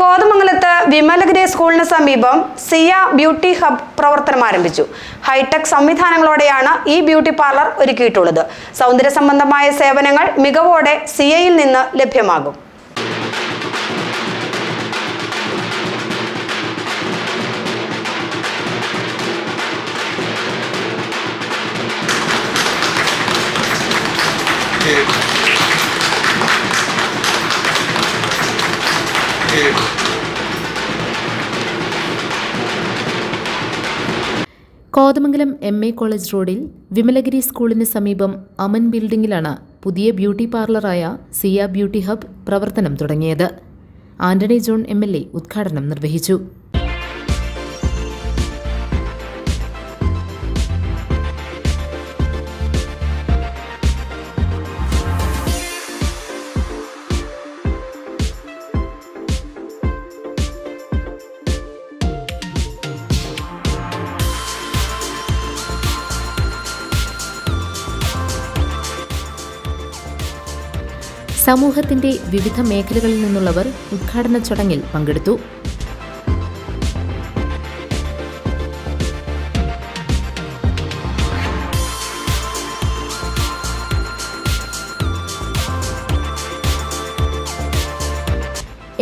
കോതമംഗലത്ത് വിമലഗിരി സ്കൂളിന് സമീപം സിയ ബ്യൂട്ടി ഹബ് പ്രവർത്തനം ആരംഭിച്ചു. ഹൈടെക് സംവിധാനങ്ങളോടെയാണ് ഈ ബ്യൂട്ടി പാർലർ ഒരുക്കിയിട്ടുള്ളത്. സൗന്ദര്യ സംബന്ധമായ സേവനങ്ങൾ മികവോടെ സിയയിൽ നിന്ന് ലഭ്യമാകും. കോതമംഗലം MA കോളേജ് റോഡിൽ വിമലഗിരി സ്കൂളിന് സമീപം അമൻ ബിൽഡിംഗിലാണ് പുതിയ ബ്യൂട്ടി പാർലറായ സിയ ബ്യൂട്ടി ഹബ് പ്രവർത്തനം തുടങ്ങിയത്. ആന്റണി ജോൺ MLA ഉദ്ഘാടനം നിർവഹിച്ചു. സമൂഹത്തിന്റെ വിവിധ മേഖലകളിൽ നിന്നുള്ളവർ ഉദ്ഘാടന ചടങ്ങിൽ പങ്കെടുത്തു.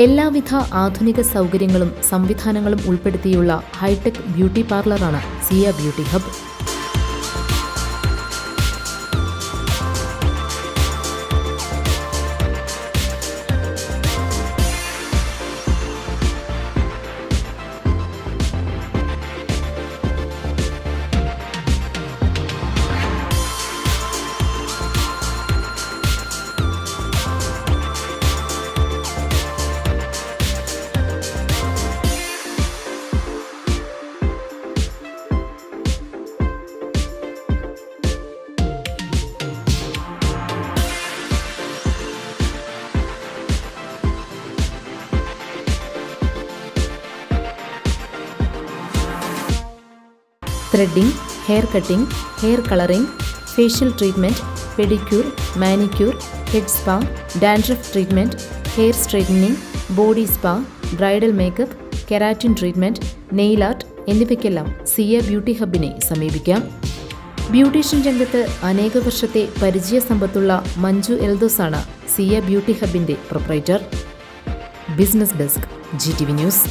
എല്ലാവിധ ആധുനിക സൗകര്യങ്ങളും സംവിധാനങ്ങളും ഉൾപ്പെടുത്തിയുള്ള ഹൈടെക് ബ്യൂട്ടി പാർലറാണ് Siya beauty hub. Threading, hair cutting, hair colouring, facial treatment, pedicure, manicure, head spa, dandruff treatment, hair straightening, body spa, bridal makeup, keratin treatment, nail art എന്നിവയ്ക്കെല്ലാം സിയ ബ്യൂട്ടി ഹബിനെ സമീപിക്കാം. ബ്യൂട്ടീഷ്യൻ രംഗത്ത് അനേക വർഷത്തെ പരിചയസമ്പത്തുള്ള മഞ്ജു എൽദോസാണ് സിയ ബ്യൂട്ടി ഹബിൻ്റെ proprietor. Business desk, GTV news.